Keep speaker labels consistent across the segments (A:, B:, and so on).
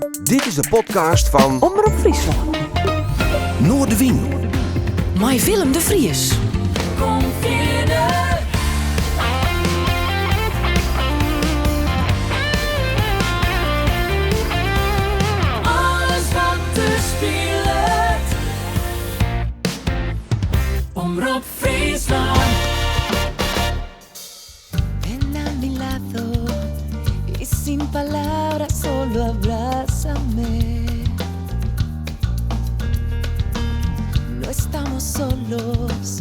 A: Dit is de podcast van
B: Omroep Friesland.
A: Noordewien.
B: My Willem de Vries.
C: Kom verder. Alles wat te spelen. Omroep Friesland.
D: Ven a mi lado y sin palabras solo abrázame. No estamos solos,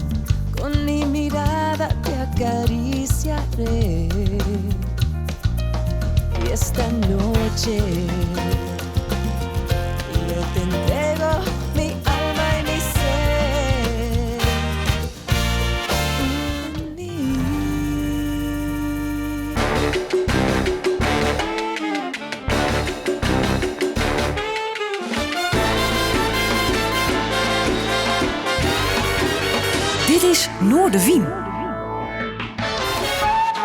D: con mi mirada te acariciaré. Y esta noche yo te entrego mi alma y mi ser.
B: Dit is Noordewien.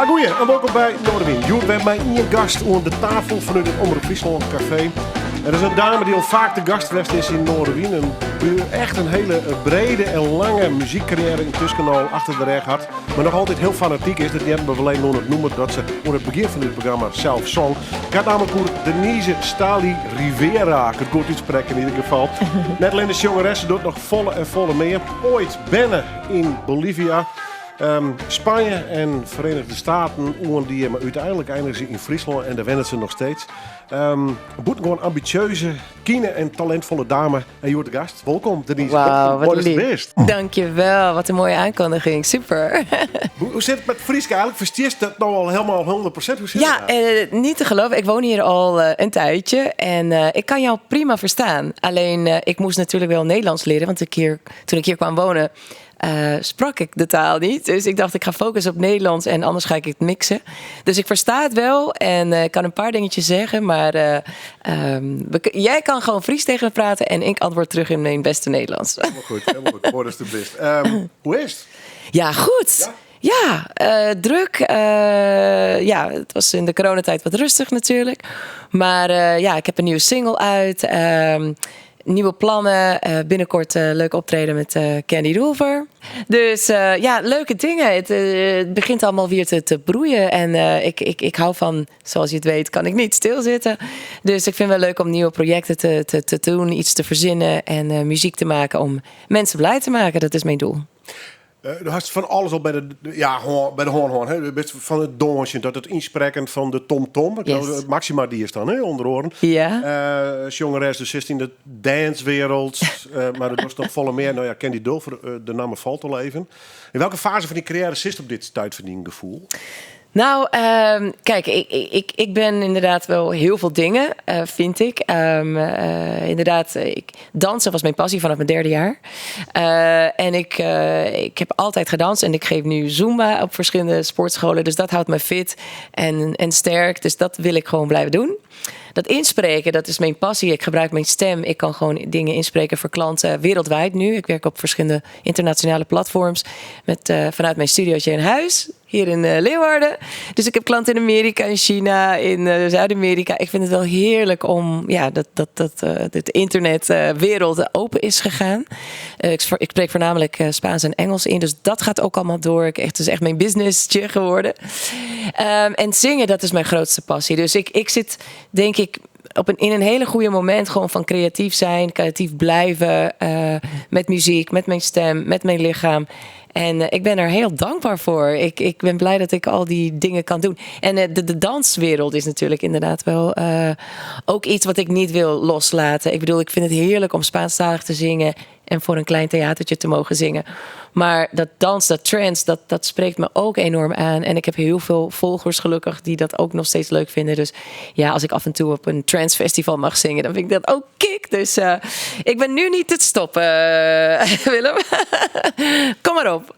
E: Goeie en welkom bij Noordewien. Joep, we hebben mij één gast aan de tafel vanuit het Omroep Friesland Café. Er is een dame die al vaak de gast geweest is in Noordewien. Echt een hele brede en lange muziekcarrière in Tuskenaal achter de rug had. Maar nog altijd heel fanatiek is. Dat hebben we alleen nog het noemen dat ze aan het begin van dit programma zelf zong. Ik had namelijk voor Denise Stali Rivera. Ik kan het goed uitspreken in ieder geval. Net alleen de jongeressen doet nog volle en volle meer. Ooit binnen in Bolivia. Spanje en Verenigde Staten, die maar uiteindelijk eindigen ze in Friesland en daar wennen ze nog steeds. Boet gewoon ambitieuze, kiene en talentvolle dame. En je wordt de gast. Welkom, Denise.
D: Wauw, wat
E: is het
D: lief.
E: best?
D: Dankjewel, wat een mooie aankondiging. Super.
E: Hoe zit het met Frieske eigenlijk? Versteer je dat nou al helemaal 100%? Hoe zit
D: Ja,
E: het?
D: niet te geloven. Ik woon hier al een tijdje en ik kan jou prima verstaan. Alleen ik moest natuurlijk wel Nederlands leren, want toen ik hier kwam wonen sprak ik de taal niet. Dus ik dacht, ik ga focussen op Nederlands en anders ga ik het mixen. Dus ik versta het wel en ik kan een paar dingetjes zeggen, maar jij kan gewoon Fries tegen me praten en ik antwoord terug in mijn beste Nederlands.
E: Helemaal goed, helemaal goed. Hoor, dat is de best. Hoe is het?
D: Ja, goed. Ja, druk. Ja, het was in de coronatijd wat rustig natuurlijk. Maar ja, ik heb een nieuwe single uit. Nieuwe plannen. Binnenkort leuk optreden met Candy Dulver. Dus ja, leuke dingen. Het begint allemaal weer te broeien. En ik hou van, zoals je het weet, kan ik niet stilzitten. Dus ik vind het wel leuk om nieuwe projecten te doen. Iets te verzinnen en muziek te maken om mensen blij te maken. Dat is mijn doel.
E: Je had van alles al bij de hoorn. Hè? Van het donsje tot het inspreken van de tom-tom.
D: Yes.
E: Maxima die is dan onder oren.
D: Ja.
E: Jongeres dus is in de dancewereld. Maar er was nog volle meer. Nou ja, Candy Dulver, de naam valt al even. In welke fase van die carrière zit op dit tijdverdiengevoel?
D: Nou, kijk, ik ben inderdaad wel heel veel dingen, vind ik. Inderdaad, dansen was mijn passie vanaf mijn 3e jaar. En ik heb altijd gedanst en ik geef nu Zumba op verschillende sportscholen. Dus dat houdt me fit en sterk. Dus dat wil ik gewoon blijven doen. Dat inspreken, dat is mijn passie. Ik gebruik mijn stem. Ik kan gewoon dingen inspreken voor klanten wereldwijd nu. Ik werk op verschillende internationale platforms vanuit mijn studiootje in huis. Hier in Leeuwarden. Dus ik heb klanten in Amerika, in China, in Zuid-Amerika. Ik vind het wel heerlijk om dat het internetwereld open is gegaan. Ik spreek voornamelijk Spaans en Engels in. Dus dat gaat ook allemaal door. Het is echt mijn businessje geworden. En zingen, dat is mijn grootste passie. Dus ik zit, denk ik, in een hele goede moment gewoon van creatief zijn, creatief blijven. Met muziek, met mijn stem, met mijn lichaam. En ik ben er heel dankbaar voor. Ik ben blij dat ik al die dingen kan doen. En de danswereld is natuurlijk inderdaad wel ook iets wat ik niet wil loslaten. Ik bedoel, ik vind het heerlijk om Spaanstalig te zingen en voor een klein theatertje te mogen zingen. Maar dat dans, dat trance, dat spreekt me ook enorm aan. En ik heb heel veel volgers gelukkig die dat ook nog steeds leuk vinden. Dus ja, als ik af en toe op een trance festival mag zingen, dan vind ik dat ook kick. Dus ik ben nu niet te stoppen, Willem. Kom maar op.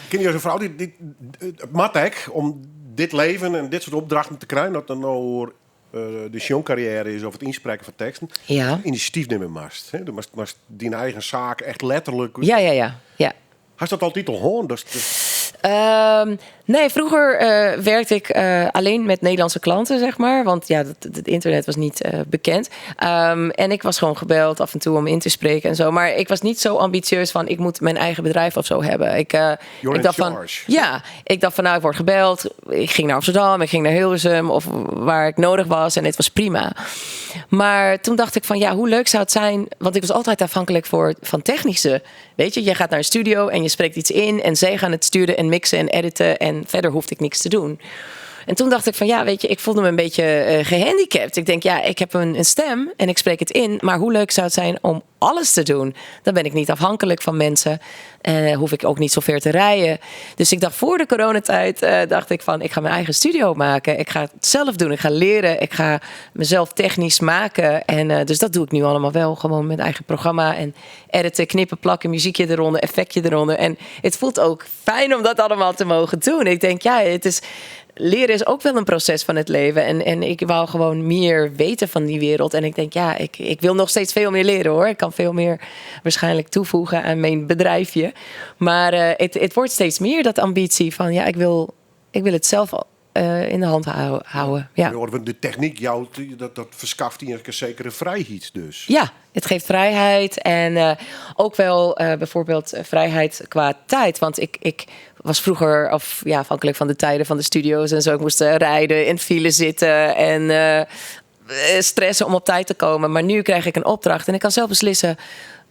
E: Ken je als een vrouw die Matek om dit leven en dit soort opdrachten te krijgen, dat dan nou de songcarrière is of het inspreken van teksten,
D: Ja.
E: initiatief nemen mast. Je mast die eigen zaak echt letterlijk.
D: Ja.
E: Had dat altijd al hoorn?
D: Nee, vroeger werkte ik alleen met Nederlandse klanten, zeg maar. Want ja, het internet was niet bekend. En ik was gewoon gebeld af en toe om in te spreken en zo. Maar ik was niet zo ambitieus van, ik moet mijn eigen bedrijf of zo hebben. Ik dacht van, ik dacht van, nou, ik word gebeld. Ik ging naar Amsterdam, ik ging naar Hilversum of waar ik nodig was. En het was prima. Maar toen dacht ik van, ja, hoe leuk zou het zijn? Want ik was altijd afhankelijk van technische. Weet je, je gaat naar een studio en je spreekt iets in. En zij gaan het sturen en mixen en editen. En verder hoefde ik niks te doen. En toen dacht ik van, ja, weet je, ik voelde me een beetje gehandicapt. Ik denk, ja, ik heb een stem en ik spreek het in. Maar hoe leuk zou het zijn om alles te doen? Dan ben ik niet afhankelijk van mensen. Hoef ik ook niet zo ver te rijden. Dus ik dacht, voor de coronatijd dacht ik van, ik ga mijn eigen studio maken. Ik ga het zelf doen. Ik ga leren. Ik ga mezelf technisch maken. En dus dat doe ik nu allemaal wel. Gewoon met eigen programma. En editen, knippen, plakken, muziekje eronder, effectje eronder. En het voelt ook fijn om dat allemaal te mogen doen. Ik denk, ja, leren is ook wel een proces van het leven. En ik wou gewoon meer weten van die wereld. En ik denk, ja, ik wil nog steeds veel meer leren, hoor. Ik kan veel meer waarschijnlijk toevoegen aan mijn bedrijfje. Maar het wordt steeds meer dat ambitie van, ja, ik wil het zelf in de hand houden. Ja.
E: De techniek, dat verschaft je een zekere vrijheid dus.
D: Ja, het geeft vrijheid. En ook wel bijvoorbeeld vrijheid qua tijd. Want ik was vroeger afhankelijk van de tijden van de studio's en zo. Ik moest rijden, in file zitten en stressen om op tijd te komen. Maar nu krijg ik een opdracht en ik kan zelf beslissen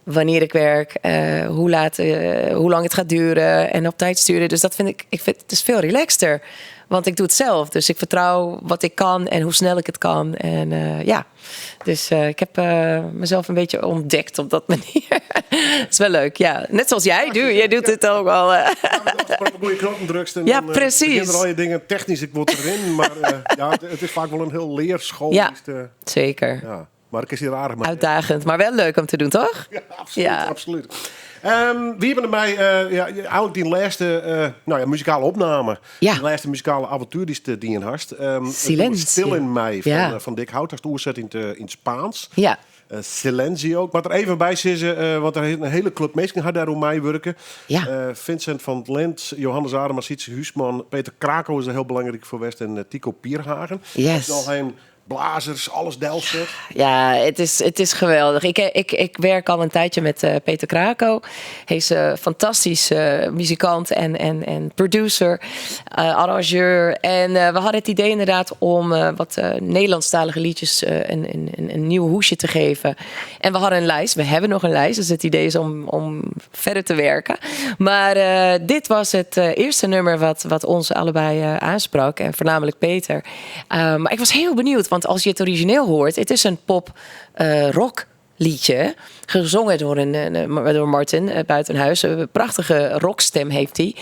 D: wanneer ik werk, hoe lang het gaat duren en op tijd sturen. Dus dat vind ik het is veel relaxter. Want ik doe het zelf. Dus ik vertrouw wat ik kan en hoe snel ik het kan. En dus ik heb mezelf een beetje ontdekt op dat manier. Dat is wel leuk, ja. Net zoals jij doet. Jij doet het ook al.
E: Hoe je knoppen drukst en
D: ja,
E: dan
D: precies.
E: beginnen al je dingen technisch. Ik word erin, maar het is vaak wel een heel leerschool.
D: Ja, zeker.
E: Ja. Maar ik is hier aardig. Maar
D: uitdagend, maar wel leuk om te doen, toch?
E: Ja, absoluut. Ja. Absoluut. Wie hebben er mij eigenlijk die laatste muzikale opname.
D: Ja.
E: Die laatste muzikale avontuur die je hast.
D: Silencio.
E: Stil in mij van Dick Hout. Dat is de oerzet in het Spaans.
D: Ja.
E: Silencio ook. Maar er even bij zitten, want er een hele club mensen had daar om mij werken.
D: Ja.
E: Vincent van het Lent, Johannes Adema, Sietse Huisman, Peter Krako is er heel belangrijk voor West en Tico Pierhagen.
D: Yes.
E: Blazers, alles Delft.
D: Ja, het is geweldig. Ik werk al een tijdje met Peter Krako. Hij is een fantastisch muzikant en producer, arrangeur. En we hadden het idee inderdaad om wat Nederlandstalige liedjes een nieuw hoesje te geven. En we hadden een lijst. We hebben nog een lijst. Dus het idee is om verder te werken. Maar dit was het eerste nummer wat ons allebei aansprak. En voornamelijk Peter. Maar ik was heel benieuwd. Want als je het origineel hoort, het is een pop-rock liedje. Gezongen door Martin Buitenhuis. Een prachtige rockstem heeft hij.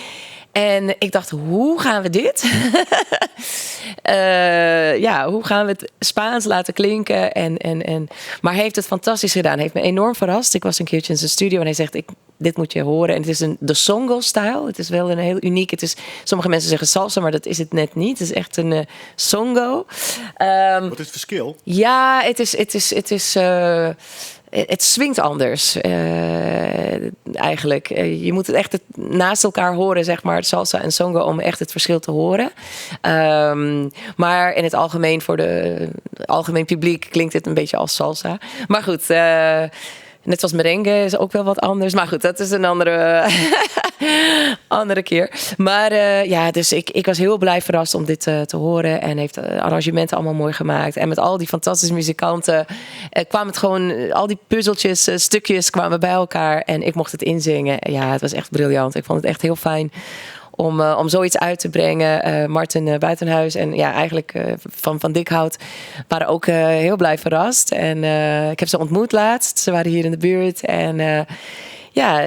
D: En ik dacht, hoe gaan we dit? Hoe gaan we het Spaans laten klinken? Maar hij heeft het fantastisch gedaan. Hij heeft me enorm verrast. Ik was een keertje in zijn studio en hij zegt, dit moet je horen. En het is de songo-style. Het is wel een heel uniek. Sommige mensen zeggen salsa, maar dat is het net niet. Het is echt een songo.
E: Wat is het verschil?
D: Ja, het swingt anders, eigenlijk. Je moet het echt naast elkaar horen, zeg maar, salsa en songo, om echt het verschil te horen. Maar in het algemeen, voor het algemeen publiek, klinkt het een beetje als salsa. Maar goed, net zoals merengue is ook wel wat anders. Maar goed, dat is een andere keer. Maar dus ik was heel blij verrast om dit te horen. En heeft arrangementen allemaal mooi gemaakt. En met al die fantastische muzikanten kwam het gewoon, al die puzzeltjes, stukjes kwamen bij elkaar. En ik mocht het inzingen. Ja, het was echt briljant. Ik vond het echt heel fijn om zoiets uit te brengen. Martin Buitenhuis en eigenlijk van Dick Hout waren ook heel blij verrast. En ik heb ze ontmoet laatst. Ze waren hier in de buurt. En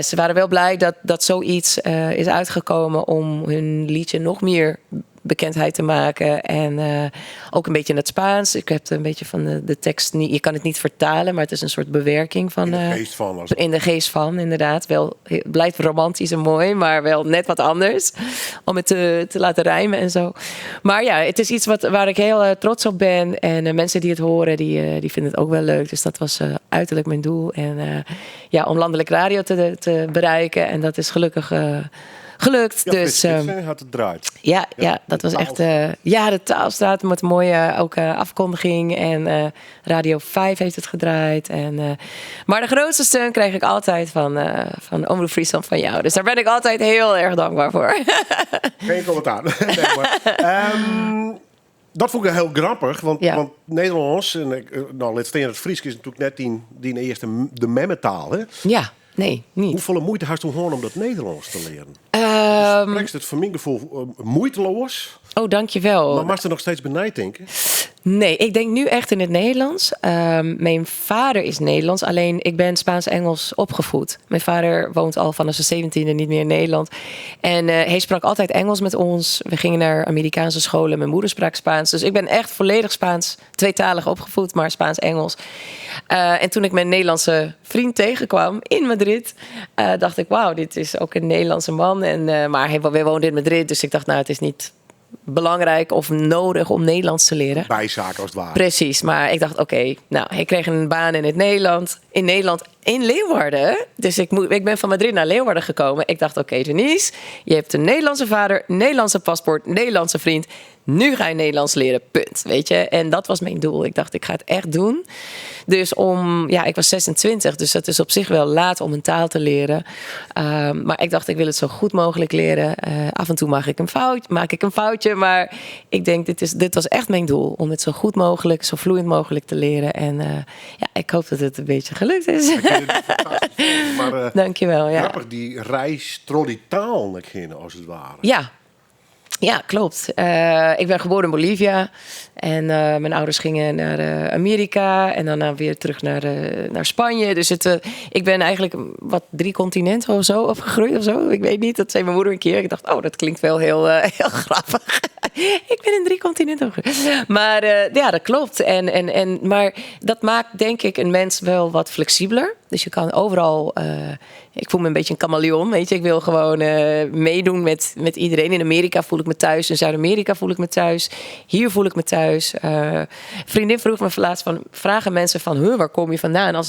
D: ze waren wel blij dat zoiets is uitgekomen om hun liedje nog meer bekendheid te maken. En ook een beetje in het Spaans. Ik heb een beetje van de tekst niet. Je kan het niet vertalen, maar het is een soort bewerking van.
E: In de geest van.
D: In de geest van, inderdaad. Wel, het blijft romantisch en mooi, maar wel net wat anders. Om het te laten rijmen en zo. Maar ja, het is iets waar ik heel trots op ben. En mensen die het horen, die vinden het ook wel leuk. Dus dat was uiterlijk mijn doel. En om landelijk radio te bereiken. En dat is gelukkig gelukt.
E: Ja,
D: dus
E: had het draait.
D: ja,
E: Ja,
D: dat
E: de
D: was echt...
E: taal.
D: de taalstraat met een mooie ook, afkondiging. En Radio 5 heeft het gedraaid. En, maar de grootste steun kreeg ik altijd van Omroep Friesland van jou. Dus daar ben ik altijd heel erg dankbaar voor.
E: Geen commentaar. Nee, maar, dat vond ik heel grappig, want,
D: Ja.
E: want Nederlands, en let's say het Fries is natuurlijk net die eerste de memmetaal. Hè?
D: Ja, nee, niet.
E: Hoeveel moeite had je gewoon om dat Nederlands te leren? Spreekt het voor mijn gevoel moeiteloos,
D: Oh, dankjewel.
E: maar mag er nog steeds bij denken?
D: Nee, ik denk nu echt in het Nederlands. Mijn vader is Nederlands, alleen ik ben Spaans-Engels opgevoed. Mijn vader woont al vanaf zijn 17e niet meer in Nederland. En hij sprak altijd Engels met ons. We gingen naar Amerikaanse scholen. Mijn moeder sprak Spaans. Dus ik ben echt volledig Spaans, tweetalig opgevoed, maar Spaans-Engels. En toen ik mijn Nederlandse vriend tegenkwam in Madrid, dacht ik, wauw, dit is ook een Nederlandse man. Maar hij woonde in Madrid, dus ik dacht, nou, het is niet belangrijk of nodig om Nederlands te leren.
E: Bijzaak als het ware.
D: Precies, maar ik dacht, oké, nou, hij kreeg een baan in het Nederland. In Leeuwarden. Dus ik ben van Madrid naar Leeuwarden gekomen. Ik dacht, oké, Denise, je hebt een Nederlandse vader, Nederlandse paspoort, Nederlandse vriend. Nu ga je Nederlands leren, punt. Weet je? En dat was mijn doel. Ik dacht, ik ga het echt doen. Dus ik was 26, dus dat is op zich wel laat om een taal te leren. Maar ik dacht, ik wil het zo goed mogelijk leren. Af en toe maak ik een foutje. Maar ik denk, dit was echt mijn doel. Om het zo goed mogelijk, zo vloeiend mogelijk te leren. En ik hoop dat het een beetje gelukt is.
E: Maar
D: Dankjewel, ja.
E: grappig, die reis door die taal naar binnen, als het ware.
D: Ja, klopt. Ik ben geboren in Bolivia. En mijn ouders gingen naar Amerika. En daarna weer terug naar Spanje. Dus ik ben eigenlijk 3 continenten of zo opgegroeid of zo. Ik weet niet, dat zei mijn moeder een keer. Ik dacht, oh, dat klinkt wel heel grappig. Ik ben in 3 continenten opgegroeid. Maar dat klopt. Maar dat maakt denk ik een mens wel wat flexibeler. Dus je kan overal... ik voel me een beetje een chameleon, weet je. Ik wil gewoon meedoen met iedereen. In Amerika voel ik me thuis. In Zuid-Amerika voel ik me thuis. Hier voel ik me thuis. Een vriendin vroeg me laatst vragen mensen van... waar kom je vandaan?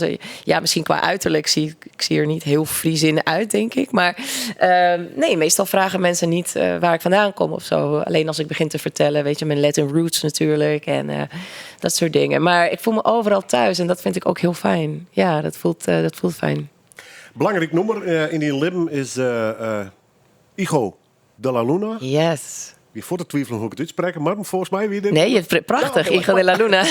D: Misschien qua uiterlijk zie ik er niet heel Fries in uit, denk ik. Maar nee, meestal vragen mensen niet waar ik vandaan kom of zo. Alleen als ik begin te vertellen, weet je, mijn Latin roots natuurlijk. En dat soort dingen. Maar ik voel me overal thuis en dat vind ik ook heel fijn. Ja, dat voelt fijn.
E: Belangrijk nummer in die lippen is Hijo de la Luna.
D: Yes.
E: Wie voor te twijfelen hoe ik het uitspreek, maar volgens mij wie dit.
D: Nee, prachtig.
E: Ja,
D: Hijo de la Luna.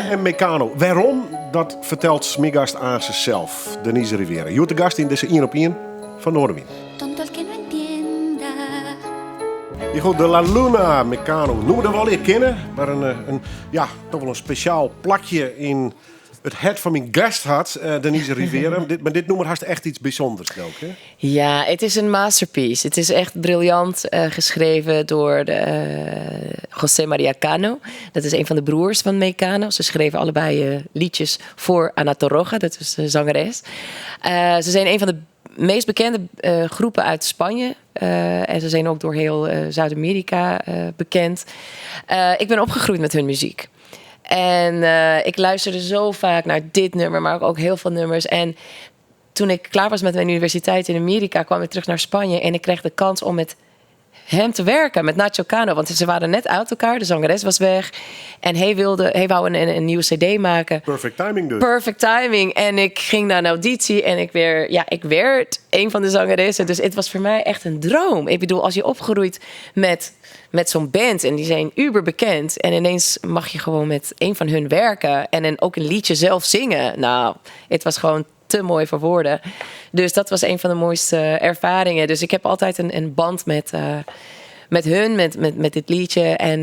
E: En Meccano. Waarom? Dat vertelt Smigast aan zichzelf, Denise Rivera. Je de gast in deze 1 op 1 van Noorderwind.
F: Tonto el que no entienda.
E: Hijo de la Luna, Meccano. Noemen we dat wel eer kennen, maar toch wel een speciaal plakje in het hart van mijn gast had, Denise Rivera. Maar dit nummer heeft echt iets bijzonders ook, hè?
D: Ja, het is een masterpiece. Het is echt briljant geschreven door José María Cano. Dat is een van de broers van Meccano. Ze schreven allebei liedjes voor Ana Torroja, dat is de zangeres. Ze zijn een van de meest bekende groepen uit Spanje. En ze zijn ook door heel Zuid-Amerika bekend. Ik ben opgegroeid met hun muziek. En ik luisterde zo vaak naar dit nummer, maar ook heel veel nummers. En toen ik klaar was met mijn universiteit in Amerika, kwam ik terug naar Spanje. En ik kreeg de kans om met hem te werken, met Nacho Cano. Want ze waren net uit elkaar, de zangeres was weg. En hij wou een nieuwe cd maken.
E: Perfect timing dus.
D: Perfect timing. En ik ging naar een auditie en ik werd een van de zangeressen. Dus het was voor mij echt een droom. Ik bedoel, als je opgroeit met zo'n band en die zijn uber bekend en ineens mag je gewoon met een van hun werken en ook een liedje zelf zingen. Nou, het was gewoon te mooi voor woorden. Dus dat was een van de mooiste ervaringen. Dus ik heb altijd een band met hun, met dit liedje. En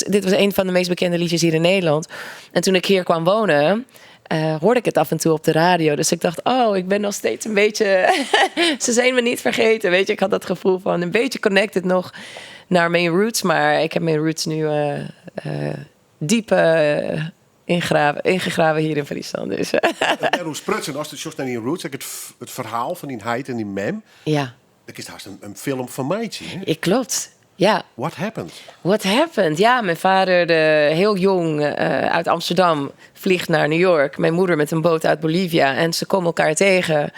D: dit was een van de meest bekende liedjes hier in Nederland. En toen ik hier kwam wonen, hoorde ik het af en toe op de radio. Dus ik dacht, ik ben nog steeds een beetje... Ze zijn me niet vergeten, weet je. Ik had dat gevoel van een beetje connected nog naar mijn roots. Maar ik heb mijn roots nu diep ingegraven hier in Friesland. Dus.
E: En hoe sprutsen, als het just naar die roots, het verhaal van die heid en die mem.
D: Ja.
E: Dat is haast een film van meidje, hè?
D: Klopt. Ja.
E: What happened?
D: Ja, mijn vader, heel jong uit Amsterdam, vliegt naar New York. Mijn moeder met een boot uit Bolivia. En ze komen elkaar tegen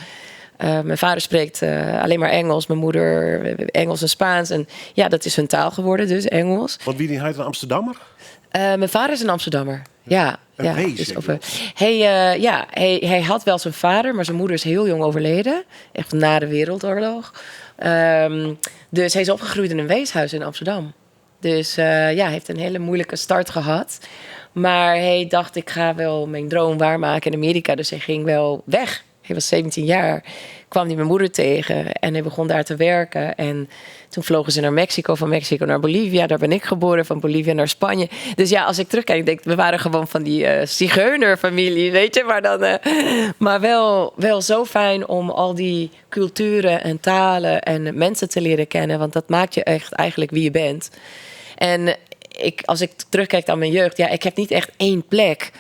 D: Mijn vader spreekt alleen maar Engels. Mijn moeder Engels en Spaans. En ja, dat is hun taal geworden, dus Engels.
E: Want wie heet een Amsterdammer?
D: Mijn vader is een Amsterdammer. Ja.
E: Een wees,
D: Dus
E: zeker?
D: hij had wel zijn vader, maar zijn moeder is heel jong overleden. Echt na de Wereldoorlog. Dus hij is opgegroeid in een weeshuis in Amsterdam. Dus hij heeft een hele moeilijke start gehad. Maar hij dacht, ik ga wel mijn droom waarmaken in Amerika. Dus hij ging wel weg. Hij was 17 jaar. Kwam hij mijn moeder tegen en hij begon daar te werken. En toen vlogen ze naar Mexico, van Mexico naar Bolivia. Daar ben ik geboren, van Bolivia naar Spanje. Dus ja, als ik terugkijk, denk ik, we waren gewoon van die zigeunerfamilie, weet je. Maar wel zo fijn om al die culturen en talen en mensen te leren kennen. Want dat maakt je echt eigenlijk wie je bent. En als ik terugkijk aan mijn jeugd, ik heb niet echt één plek.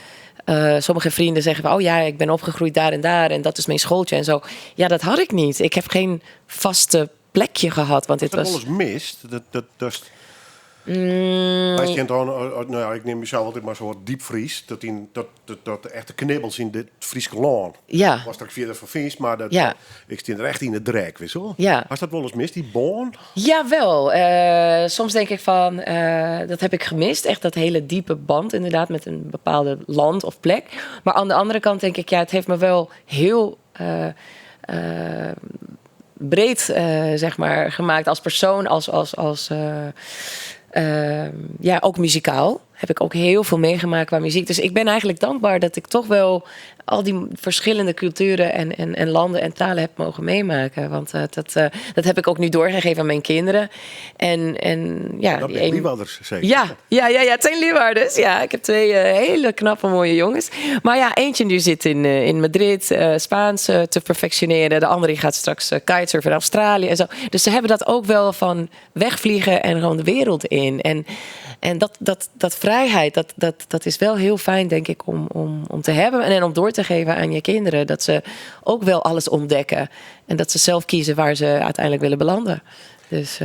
D: Sommige vrienden zeggen van, ik ben opgegroeid daar en dat is mijn schooltje en zo. Ja, dat had ik niet. Ik heb geen vaste plekje gehad. Want dit
E: Als
D: was
E: dat wel eens mist, dat is... Wij kent gewoon, ik neem mezelf altijd maar zo'n diepvries. Dat de echte knibbels in dit Friese land.
D: Ja.
E: Was dat via de vervies, maar ik stond er echt in de drek, wissel.
D: Ja.
E: Als dat wel eens mist, die boon?
D: Jawel. Soms denk ik van, dat heb ik gemist. Echt dat hele diepe band inderdaad met een bepaalde land of plek. Maar aan de andere kant denk ik, het heeft me wel heel breed zeg maar, gemaakt als persoon, ook muzikaal. Heb ik ook heel veel meegemaakt qua muziek. Dus ik ben eigenlijk dankbaar dat ik toch wel al die verschillende culturen en landen en talen heb mogen meemaken. Want dat heb ik ook nu doorgegeven aan mijn kinderen.
E: Dat zijn Leeuwarders, zeker?
D: Ja, het zijn Leeuwarders. Ja, ik heb 2 hele knappe, mooie jongens. Maar ja, eentje nu zit in Madrid Spaans te perfectioneren. De andere die gaat straks kitesurfen in Australië en zo. Dus ze hebben dat ook wel van wegvliegen en gewoon de wereld in. En dat vrijheid, dat is wel heel fijn, denk ik, om te hebben. En om door te geven aan je kinderen. Dat ze ook wel alles ontdekken. En dat ze zelf kiezen waar ze uiteindelijk willen belanden. Dus,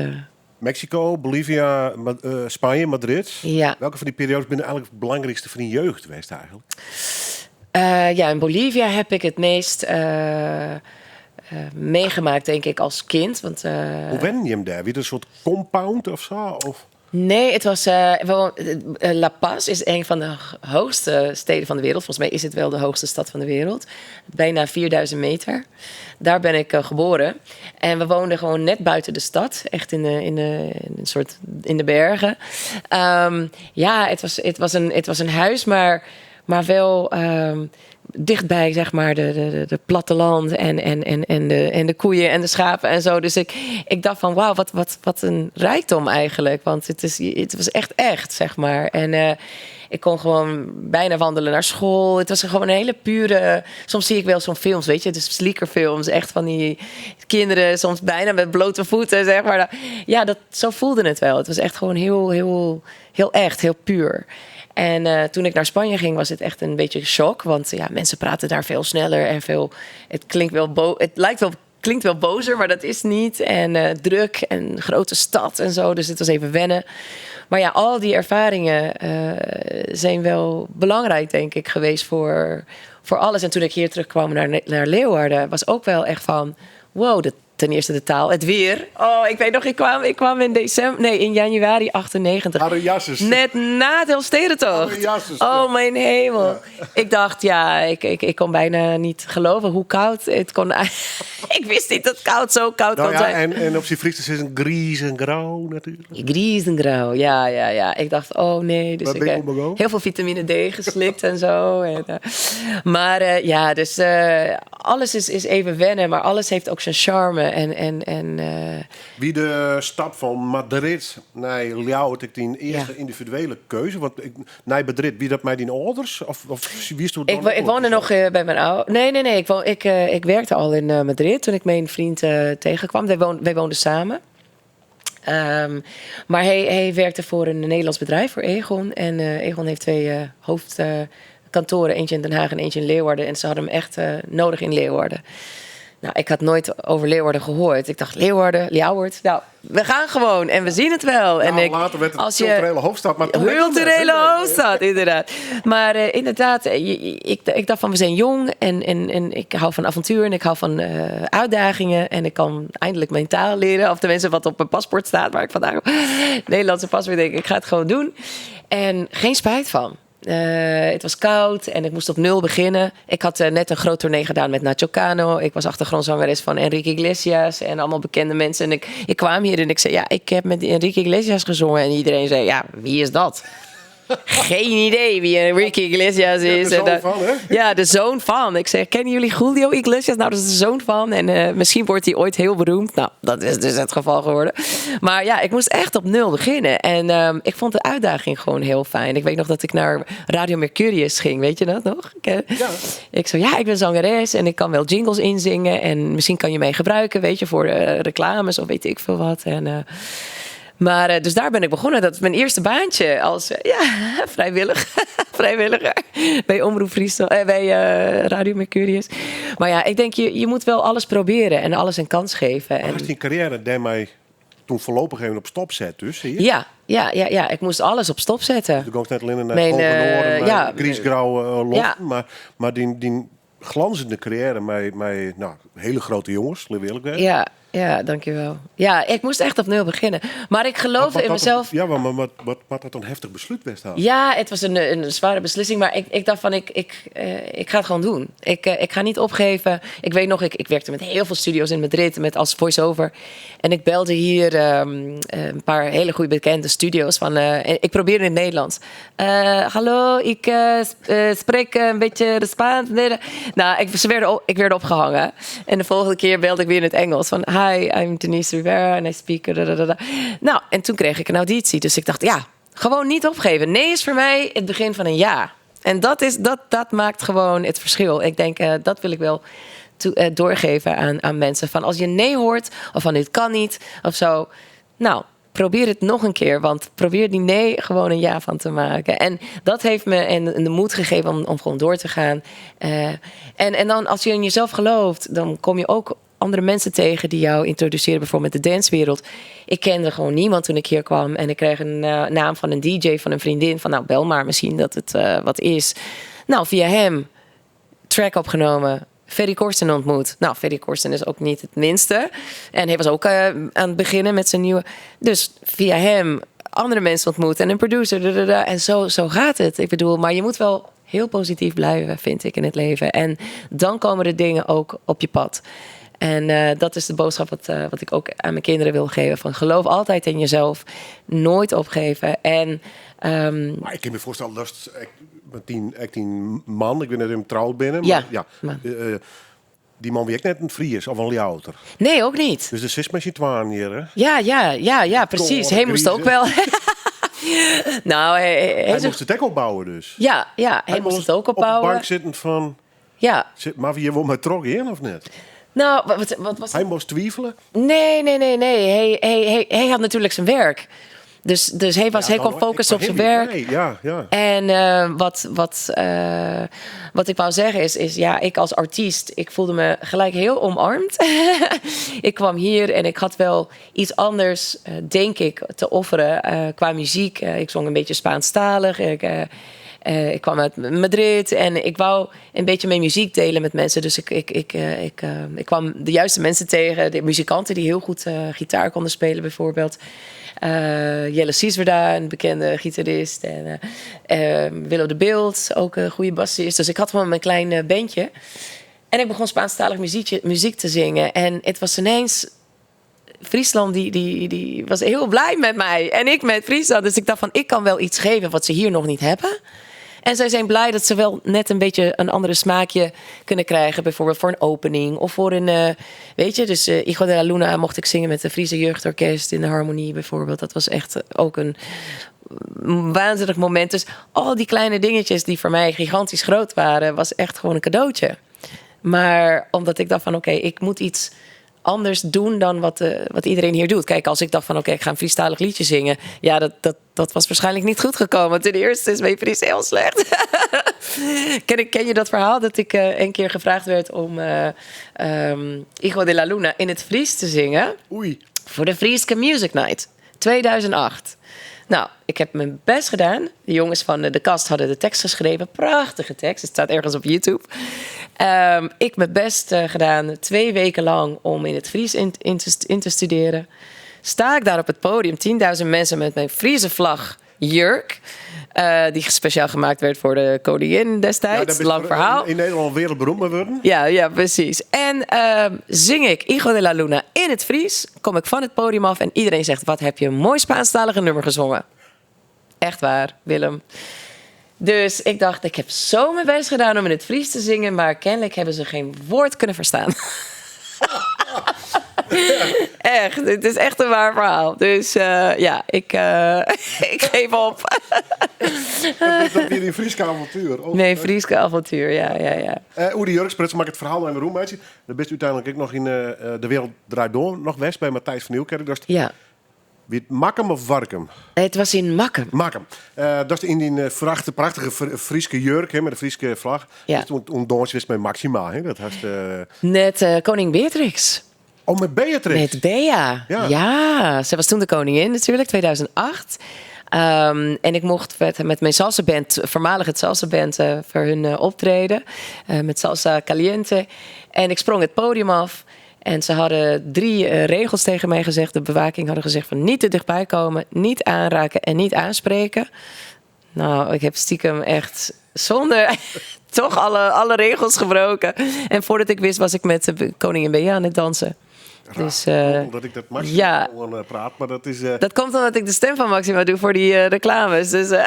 E: Mexico, Bolivia, Spanje, Madrid.
D: Ja.
E: Welke van die periodes ben eigenlijk het belangrijkste van die jeugd geweest eigenlijk?
D: In Bolivia heb ik het meest meegemaakt, denk ik, als kind. Want,
E: Hoe wen je hem daar? Weer een soort compound of zo? Of?
D: Nee, het was... La Paz is een van de hoogste steden van de wereld. Volgens mij is het wel de hoogste stad van de wereld. Bijna 4000 meter. Daar ben ik geboren. En we woonden gewoon net buiten de stad. Echt in de bergen. Het was een huis, maar wel... dichtbij, zeg maar, de platteland en de koeien en de schapen en zo. Dus ik dacht van, wauw, wat een rijkdom eigenlijk. Want het was echt, zeg maar. En ik kon gewoon bijna wandelen naar school. Het was gewoon een hele pure... Soms zie ik wel zo'n films, weet je, dus sliekerfilms. Echt van die kinderen, soms bijna met blote voeten, zeg maar. Ja, zo voelde het wel. Het was echt gewoon heel echt, heel puur. En toen ik naar Spanje ging, was het echt een beetje een shock. Want mensen praten daar veel sneller en veel... Het klinkt wel klinkt wel bozer, maar dat is niet. En druk en grote stad en zo. Dus het was even wennen. Maar ja, al die ervaringen zijn wel belangrijk, denk ik, geweest voor alles. En toen ik hier terugkwam naar Leeuwarden, was ook wel echt van... Wow, ten eerste de taal, het weer. Oh, ik weet nog, ik kwam in januari 98.
E: Ariasses.
D: Net na het Elfstedentocht.
E: Ariasses,
D: Oh, mijn hemel. Ja. Ik dacht, ik kon bijna niet geloven hoe koud het kon. Ik wist niet dat het zo koud kon zijn.
E: En op zijn Fries is het grijs en grauw natuurlijk.
D: Grijs en grauw, ja. Ik dacht, oh nee. Dus ik heb heel veel vitamine D geslikt en zo. Maar alles is even wennen, maar alles heeft ook zijn charme.
E: Wie de stap van Madrid naar Ljouwert, ik die eerste individuele keuze? Want naar Madrid, wie dat mij die ouders? Of wie is toen?
D: Ik woonde nog bij mijn ouders. Nee. Ik werkte al in Madrid toen ik mijn vriend tegenkwam. Wij woonden samen. Maar hij werkte voor een Nederlands bedrijf, voor Egon. En Egon heeft 2 hoofdkantoren, eentje in Den Haag en eentje in Leeuwarden. En ze hadden hem echt nodig in Leeuwarden. Nou, ik had nooit over Leeuwarden gehoord. Ik dacht, Ljouwert, nou, we gaan gewoon en we zien het wel. En
E: Later werd het een culturele hoofdstad. Maar
D: culturele hoofdstad, inderdaad. Maar inderdaad, ik dacht van, we zijn jong en ik hou van avontuur en ik hou van uitdagingen. En ik kan eindelijk mijn taal leren. Of tenminste wat op mijn paspoort staat, waar ik vandaag op Nederlandse paspoort denk, ik ga het gewoon doen. En geen spijt van. Het was koud en ik moest op 0 beginnen. Ik had net een groot tournee gedaan met Nacho Cano. Ik was achtergrondzangeres van Enrique Iglesias en allemaal bekende mensen. En ik kwam hier en ik zei, ja, ik heb met Enrique Iglesias gezongen. En iedereen zei, ja, wie is dat? Geen idee wie Enrique Iglesias is.
E: Ja, de zoon van, hè?
D: Ja, de zoon van. Ik zeg, kennen jullie Julio Iglesias? Nou, dat is de zoon van. En misschien wordt hij ooit heel beroemd. Nou, dat is dus het geval geworden. Maar ja, ik moest echt op 0 beginnen. En ik vond de uitdaging gewoon heel fijn. Ik weet nog dat ik naar Radio Mercurius ging. Weet je dat nog? Ik zei, ja, ik ben zangeres en ik kan wel jingles inzingen. En misschien kan je mij gebruiken, weet je, voor reclames of weet ik veel wat. En... Maar dus daar ben ik begonnen. Dat is mijn eerste baantje als vrijwilliger bij Omroep Friesland, bij Radio Mercurius. Maar ja, ik denk je moet wel alles proberen en alles een kans geven.
E: Maar was die carrière die mij toen voorlopig even op stop zet dus, zie je?
D: Ja. Ik moest alles op stop zetten.
E: Ik ook net alleen naar Hoogenoorden, Griesgrauw lopen. Maar die glanzende carrière met hele grote jongens, laten we eerlijk zijn.
D: Ja, dankjewel. Ja, ik moest echt op 0 beginnen. Maar ik geloofde in mezelf.
E: Ja, maar wat dat een heftig besluit best had.
D: Ja, het was een zware beslissing. Maar ik dacht van, ik ga het gewoon doen. Ik ga niet opgeven. Ik weet nog, ik werkte met heel veel studio's in Madrid als voice-over. En ik belde hier een paar hele goede bekende studio's. Ik probeerde in het Nederlands. Hallo, ik spreek een beetje de Spaans. Nou, ik werd opgehangen. En de volgende keer belde ik weer in het Engels. Van, hi, I'm Denise Rivera and I speak... Nou, en toen kreeg ik een auditie. Dus ik dacht, ja, gewoon niet opgeven. Nee is voor mij het begin van een ja. En dat maakt gewoon het verschil. Ik denk, dat wil ik wel doorgeven aan mensen. Van als je nee hoort, of van dit kan niet, of zo. Nou, probeer het nog een keer. Want probeer die nee gewoon een ja van te maken. En dat heeft me de moed gegeven om gewoon door te gaan. En dan als je in jezelf gelooft, dan kom je ook andere mensen tegen die jou introduceren, bijvoorbeeld met de dancewereld. Ik kende gewoon niemand toen ik hier kwam. En ik kreeg een naam van een DJ, van een vriendin. Van nou, bel maar misschien dat het wat is. Nou, via hem track opgenomen. Ferry Corsten ontmoet. Nou, Ferry Corsten is ook niet het minste. En hij was ook aan het beginnen met zijn nieuwe. Dus via hem andere mensen ontmoet. En een producer. En zo gaat het. Ik bedoel, maar je moet wel heel positief blijven, vind ik, in het leven. En dan komen de dingen ook op je pad. En dat is de boodschap wat ik ook aan mijn kinderen wil geven. Van geloof altijd in jezelf. Nooit opgeven. En,
E: maar ik kan me voorstellen dat met die man, ik ben net hem trouwd binnen. Maar, die man wie ik net een Fries of een Ljouter.
D: Nee, ook niet.
E: Dus de zes met je twaan hier, hè?
D: Ja, precies. Hij moest ook wel. Nou, hij
E: moest het ook opbouwen dus.
D: Ja, hij moest het ook opbouwen.
E: Op de bank zitten van...
D: Ja.
E: Maar wie wil met trok in of net?
D: Nou, wat was
E: hij moest twijfelen?
D: Nee. Hij had natuurlijk zijn werk. Dus hij kon focussen op zijn werk.
E: Nee, ja.
D: En wat ik wou zeggen is ja, ik als artiest, ik voelde me gelijk heel omarmd. Ik kwam hier en ik had wel iets anders, denk ik, te offeren qua muziek. Ik zong een beetje Spaanstalig. Ik kwam uit Madrid en ik wou een beetje mijn muziek delen met mensen. Dus ik kwam de juiste mensen tegen. De muzikanten die heel goed gitaar konden spelen bijvoorbeeld. Jelle Siesverda, een bekende gitarist. En Willow de Beeld, ook een goede bassist. Dus ik had gewoon mijn klein bandje. En ik begon Spaanstalig muziek te zingen. En het was ineens... Friesland die was heel blij met mij. En ik met Friesland. Dus ik dacht van, ik kan wel iets geven wat ze hier nog niet hebben. En zij zijn blij dat ze wel net een beetje een andere smaakje kunnen krijgen. Bijvoorbeeld voor een opening of voor een... weet je, dus Hijo de la Luna mocht ik zingen met de Friese Jeugdorkest in de Harmonie bijvoorbeeld. Dat was echt ook een waanzinnig moment. Dus al die kleine dingetjes die voor mij gigantisch groot waren, was echt gewoon een cadeautje. Maar omdat ik dacht van, oké, ik moet iets anders doen dan wat iedereen hier doet. Kijk, als ik dacht van oké, ik ga een Friestalig liedje zingen. Ja, dat was waarschijnlijk niet goed gekomen. Ten eerste is mijn Fries heel slecht. Ken je dat verhaal dat ik een keer gevraagd werd om Hijo de la Luna in het Fries te zingen?
E: Oei.
D: Voor de Frieske Music Night 2008. Nou, ik heb mijn best gedaan. De jongens van de kast hadden de tekst geschreven. Prachtige tekst. Het staat ergens op YouTube. Ik mijn best gedaan. 2 weken lang om in het Fries in te studeren. Sta ik daar op het podium. 10.000 mensen met mijn Friese vlag jurk. Die speciaal gemaakt werd voor de koningin destijds.
E: Ja,
D: Lang verhaal.
E: In Nederland wereldberoemd mee worden.
D: Ja, precies. En zing ik Hijo de la Luna in het Fries. Kom ik van het podium af en iedereen zegt... wat heb je een mooi Spaanstalige nummer gezongen. Echt waar, Willem. Dus ik dacht, ik heb zo mijn best gedaan om in het Fries te zingen... maar kennelijk hebben ze geen woord kunnen verstaan. Echt, het is echt een waar verhaal. Dus ik geef op.
E: Dat is weer een Frieske avontuur. Oh,
D: Nee, Frieske avontuur, ja.
E: Oede Jurksprits maakt het verhaal naar mijn roem uit. Dan bent u uiteindelijk ook nog in De Wereld Draait Door. Nog west bij Matthijs van Nieuwkerk. Dat is
D: Ja.
E: wie Makkum of Warkum?
D: Het was in Makkum.
E: Makkum. Dat is in die prachtige Frieske jurk hè, met de Frieske vlag.
D: Ja.
E: Dat is toen Doorns wist met Maxima. Hè. Dat was
D: Net koning Beatrix.
E: Oh, met Beatrix.
D: Met Bea.
E: Ja.
D: Ja, ze was toen de koningin natuurlijk, 2008. En ik mocht met mijn salsa-band, voormalig het salsa-band, voor hun optreden. Met Salsa Caliente. En ik sprong het podium af. En ze hadden 3 regels tegen mij gezegd. De bewaking hadden gezegd van niet te dichtbij komen, niet aanraken en niet aanspreken. Nou, ik heb stiekem echt zonder toch alle regels gebroken. En voordat ik wist was ik met de koningin Bea aan het dansen. Dus,
E: omdat ik dat Maxima praat, maar dat is...
D: dat komt omdat ik de stem van Maxima doe voor die reclames. Dus,
E: En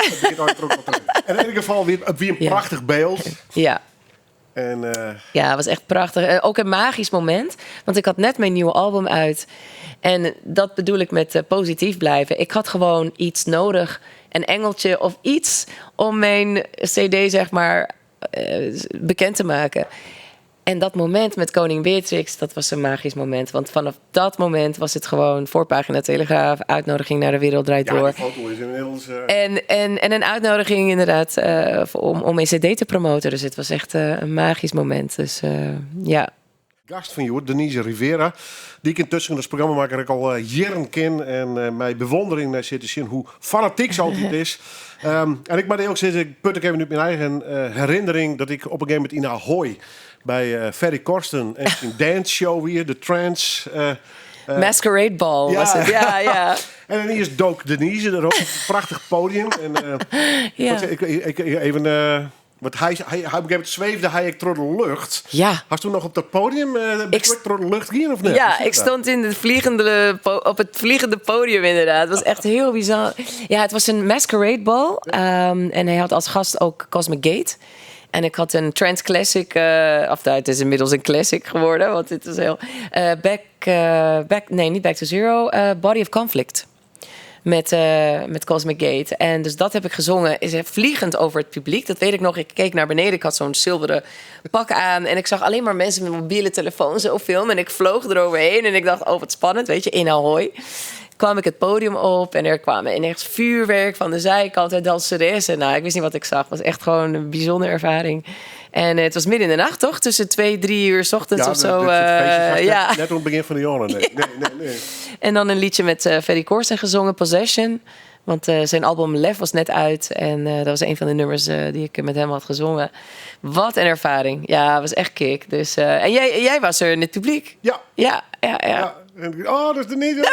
E: in ieder geval weer een prachtig beeld.
D: Ja.
E: En,
D: Ja, het was echt prachtig. Ook een magisch moment. Want ik had net mijn nieuwe album uit. En dat bedoel ik met positief blijven. Ik had gewoon iets nodig. Een engeltje of iets om mijn cd, zeg maar, bekend te maken. En dat moment met Koning Beatrix, dat was een magisch moment. Want vanaf dat moment was het gewoon voorpagina Telegraaf, uitnodiging naar De Wereld Draait Door.
E: Ja, die foto is inmiddels...
D: En een uitnodiging inderdaad om een cd te promoten. Dus het was echt een magisch moment. Dus ja.
E: Gast van jou, Denise Rivera, die ik intussen als programmamaker ook al jaren ken. En mijn bewondering zit te zien hoe fanatiek ze altijd is. En ik moet ook zeggen, ik put ik even uit mijn eigen herinnering dat ik op een gegeven moment in Ahoy bij Ferry Korsten en een dance show hier, de trance...
D: Masquerade Ball was het. Ja.
E: En dan eerst dook Denise er op een prachtig podium. En,
D: Ja.
E: ik even... Want hij op een gegeven moment zweefde hij door de lucht.
D: Ja.
E: Had toen nog op dat podium door de lucht gaan of niet?
D: Ja, ik stond in op het vliegende podium inderdaad. Het was echt heel bizar. Ja, het was een Masquerade Ball. En hij had als gast ook Cosmic Gate. En ik had een trance classic, het is inmiddels een classic geworden, want dit was heel... niet Back to Zero, Body of Conflict. Met Cosmic Gate. En dus dat heb ik gezongen. Is vliegend over het publiek. Dat weet ik nog. Ik keek naar beneden. Ik had zo'n zilveren pak aan. En ik zag alleen maar mensen met mobiele telefoons zo filmen. En ik vloog eroverheen. En ik dacht, oh wat spannend. Weet je, in Ahoy. Kwam ik het podium op. En er kwamen ineens vuurwerk van de zijkant. En danseressen. Nou, ik wist niet wat ik zag. Het was echt gewoon een bijzondere ervaring. En het was midden in de nacht, toch? Tussen 2-3 uur 's ochtends of zo.
E: Net op het begin van de jaren. Nee.
D: En dan een liedje met Ferry Corsten gezongen, Possession. Want zijn album Lef was net uit. En dat was een van de nummers die ik met hem had gezongen. Wat een ervaring. Ja, was echt kick. Dus, en jij was er in het publiek.
E: Ja.
D: Ja.
E: Oh, dat is er niet.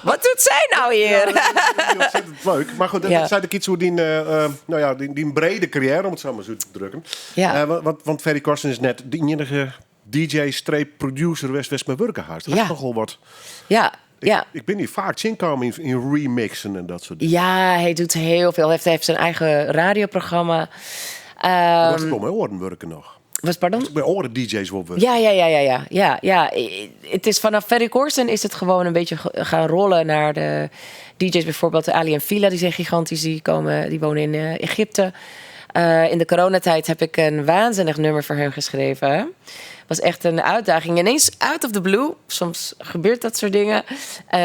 D: Wat doet zij nou hier?
E: Dat is ontzettend leuk. Maar goed, dat zei ik iets hoe die brede carrière, om het zo maar zo te drukken.
D: Ja.
E: Want Ferry Corsten is net de enige DJ-producer West met Workenhuis. Dat is nogal wat.
D: Ja.
E: Ik ben hier vaak zien komen in remixen en dat soort dingen.
D: Ja, hij doet heel veel. Hij heeft zijn eigen radioprogramma.
E: Dat is bij mijn oren werken nog.
D: Pardon?
E: Bij oren DJ's wel werken.
D: Ja. Het is vanaf Ferry Corsten is het gewoon een beetje gaan rollen naar de DJ's. Bijvoorbeeld Ali en Fila, die zijn gigantisch. Die wonen in Egypte. In de coronatijd heb ik een waanzinnig nummer voor hem geschreven. Was echt een uitdaging. Ineens out of the blue, soms gebeurt dat soort dingen,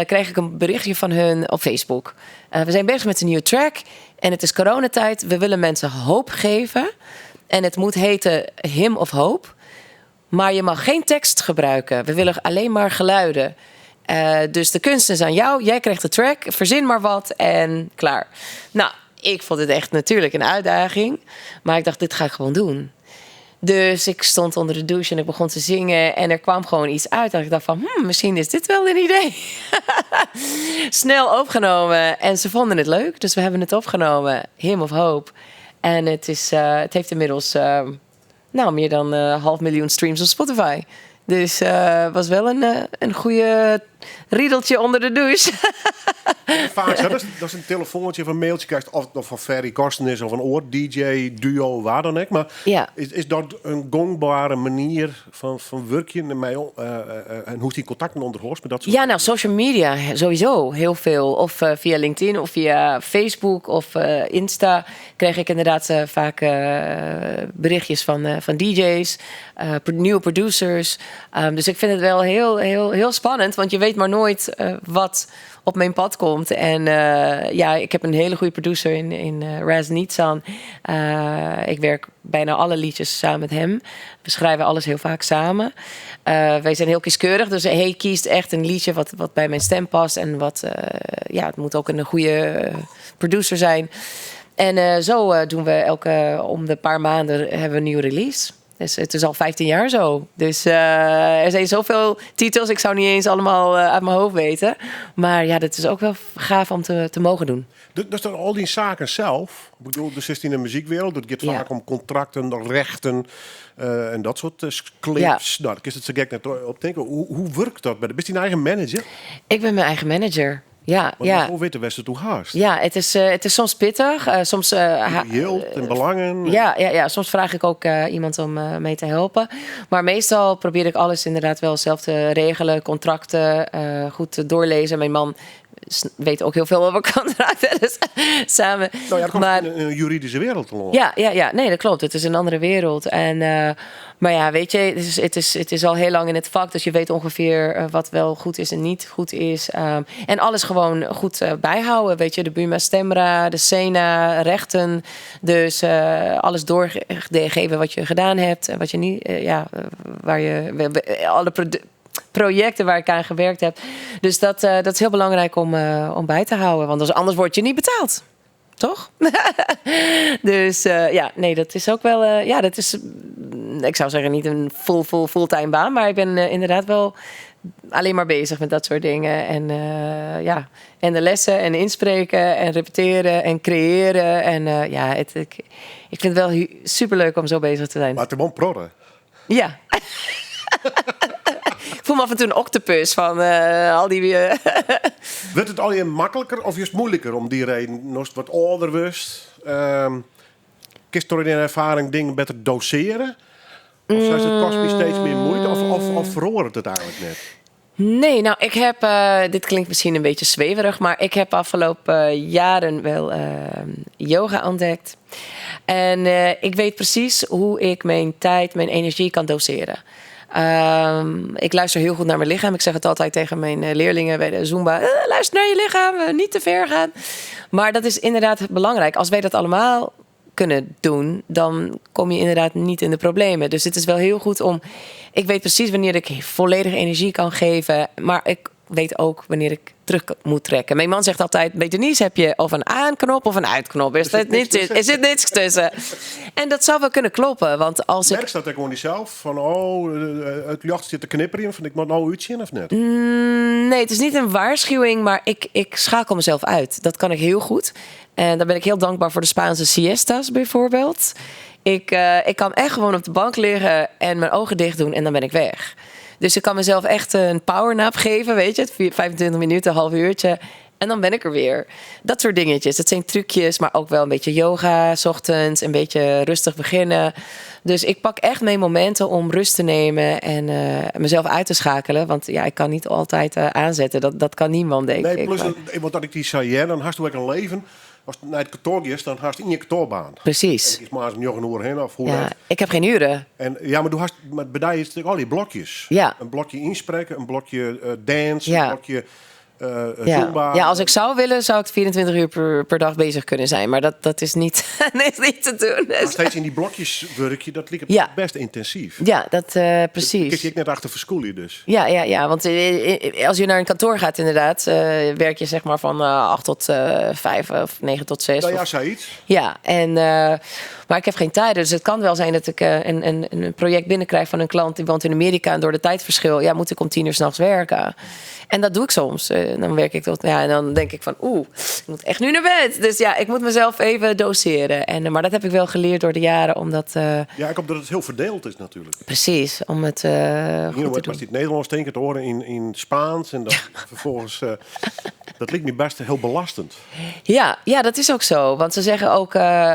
D: kreeg ik een berichtje van hun op Facebook. We zijn bezig met een nieuwe track en het is coronatijd. We willen mensen hoop geven en het moet heten Hymn of Hope. Maar je mag geen tekst gebruiken. We willen alleen maar geluiden. Dus de kunst is aan jou. Jij krijgt de track. Verzin maar wat en klaar. Nou, ik vond het echt natuurlijk een uitdaging. Maar ik dacht, dit ga ik gewoon doen. Dus ik stond onder de douche en ik begon te zingen. En er kwam gewoon iets uit. En ik dacht van, misschien is dit wel een idee. Snel opgenomen. En ze vonden het leuk. Dus we hebben het opgenomen. Hymn of Hope. En het heeft inmiddels meer dan 500.000 streams op Spotify. Dus het was wel een goede riedeltje onder de douche.
E: Vaak, dat is een telefoontje of een mailtje krijgt, of van Ferry Korsten is of een oor, DJ, duo, waar dan ook. Maar
D: Ja.
E: is dat een gangbare manier van werken en hoe die contacten onderhoort met dat soort?
D: Ja, nou, social media sowieso heel veel. Of via LinkedIn of via Facebook of Insta kreeg ik inderdaad vaak berichtjes van DJ's, nieuwe producers. Dus ik vind het wel heel spannend, want je weet maar nooit wat op mijn pad komt. En ik heb een hele goede producer in Raz Nitsan. Ik werk bijna alle liedjes samen met hem. We schrijven alles heel vaak samen. Wij zijn heel kieskeurig, dus hij kiest echt een liedje wat bij mijn stem past. En het moet ook een goede producer zijn. En zo doen we om de paar maanden hebben we een nieuwe release. Dus het is al 15 jaar zo. Dus er zijn zoveel titels. Ik zou niet eens allemaal uit mijn hoofd weten. Maar ja, dat is ook wel gaaf om te mogen doen.
E: Dus dan al die zaken zelf. Ik bedoel, dus is in de muziekwereld. Het gaat vaak om contracten, rechten en dat soort clips. Nou, ik is het zo gek net op denken. Hoe werkt dat? Ben je een eigen manager?
D: Ik ben mijn eigen manager. Ja,
E: Hoe weet de Westen toe haast?
D: Ja, het is soms pittig. Soms
E: geld en belangen.
D: Ja, soms vraag ik ook iemand om mee te helpen. Maar meestal probeer ik alles inderdaad wel zelf te regelen. Contracten goed te doorlezen. Mijn man weet ook heel veel over contracten. Dus samen.
E: Nou ja, dat komt in een juridische wereld te lopen.
D: Ja, nee, dat klopt. Het is een andere wereld. En, maar ja, weet je, het is al heel lang in het vak. Dus je weet ongeveer wat wel goed is en niet goed is. En alles gewoon goed bijhouden. Weet je, de Buma Stemra, de Sena, rechten. Dus alles doorgeven wat je gedaan hebt. En wat je niet, waar je alle projecten waar ik aan gewerkt heb. Dus dat is heel belangrijk om bij te houden. Want anders word je niet betaald. Toch? Dus dat is ook wel... dat is, ik zou zeggen, niet een fulltime baan. Maar ik ben inderdaad wel alleen maar bezig met dat soort dingen. En en de lessen en inspreken en repeteren en creëren. En ik vind het wel superleuk om zo bezig te zijn.
E: Maar het is gewoon prodden.
D: Ja. Ik voel me af en toe een octopus van al die...
E: Wordt het al je makkelijker of juist moeilijker om die reden? Als het wat ouder wordt, kiest door in ervaring dingen beter doseren? Of kost me steeds meer moeite? Of verhoort het eigenlijk net?
D: Nee, nou, ik heb... dit klinkt misschien een beetje zweverig, maar ik heb afgelopen jaren wel yoga ontdekt. En ik weet precies hoe ik mijn tijd, mijn energie kan doseren. Ik luister heel goed naar mijn lichaam. Ik zeg het altijd tegen mijn leerlingen bij de Zumba. Luister naar je lichaam, niet te ver gaan. Maar dat is inderdaad belangrijk. Als wij dat allemaal kunnen doen, dan kom je inderdaad niet in de problemen. Dus het is wel heel goed om... Ik weet precies wanneer ik volledig energie kan geven. Maar ik weet ook wanneer ik terug moet trekken. Mijn man zegt altijd, bij Denise heb je of een aanknop of een uitknop. Er zit niks tussen. En dat zou wel kunnen kloppen. Want als
E: Merk je dat gewoon niet zelf? Van, het jacht zit te knipperen in. Vind ik maar nou uitzien of net?
D: Nee, het is niet een waarschuwing, maar ik schakel mezelf uit. Dat kan ik heel goed. En dan ben ik heel dankbaar voor de Spaanse siestas bijvoorbeeld. Ik kan echt gewoon op de bank liggen en mijn ogen dicht doen en dan ben ik weg. Dus ik kan mezelf echt een powernap geven, weet je, 25 minuten, een half uurtje. En dan ben ik er weer. Dat soort dingetjes. Het zijn trucjes, maar ook wel een beetje yoga, 's ochtends, een beetje rustig beginnen. Dus ik pak echt mijn momenten om rust te nemen en mezelf uit te schakelen. Want ja, ik kan niet altijd aanzetten. Dat kan niemand, denk ik.
E: Nee, plus, want dat ik die zei, ja, dan had je ook een leven. Als je naar het kantoor gaat, dan had je in je kantoorbaan.
D: Precies.
E: Ik is maar eens een uur heen of hoe
D: Ja,
E: dat.
D: ik heb geen uren.
E: En ja, maar bij jou is het natuurlijk al die blokjes.
D: Ja.
E: Een blokje inspreken, een blokje dance,
D: Ja.
E: een blokje
D: Ja.
E: zumba.
D: Ja, als ik zou willen, zou ik 24 uur per dag bezig kunnen zijn. Maar dat is niet, is niet te doen.
E: Maar steeds in die blokjes werk je, dat lijkt
D: Ja.
E: best intensief.
D: Ja, dat
E: Kijk
D: precies.
E: je net achter verschoelen dus.
D: Ja, want als je naar een kantoor gaat inderdaad, werk je zeg maar van 8 tot 5 of 9 tot 6.
E: Nou ja,
D: of-
E: zei iets.
D: Ja, maar ik heb geen tijd. Dus het kan wel zijn dat ik een project binnenkrijg van een klant die woont in Amerika. En door de tijdverschil moet ik om 10 uur 's nachts werken. En dat doe ik soms. Dan werk ik tot, en dan denk ik van, ik moet echt nu naar bed. Dus ja, ik moet mezelf even doseren. Maar dat heb ik wel geleerd door de jaren, omdat
E: Ja, ik hoop dat het heel verdeeld is natuurlijk.
D: precies, om het
E: Hier
D: goed te
E: was
D: doen.
E: dit Nederlands tegen te horen in Spaans. En dan vervolgens, dat lijkt me best heel belastend.
D: Ja, dat is ook zo. Want ze zeggen ook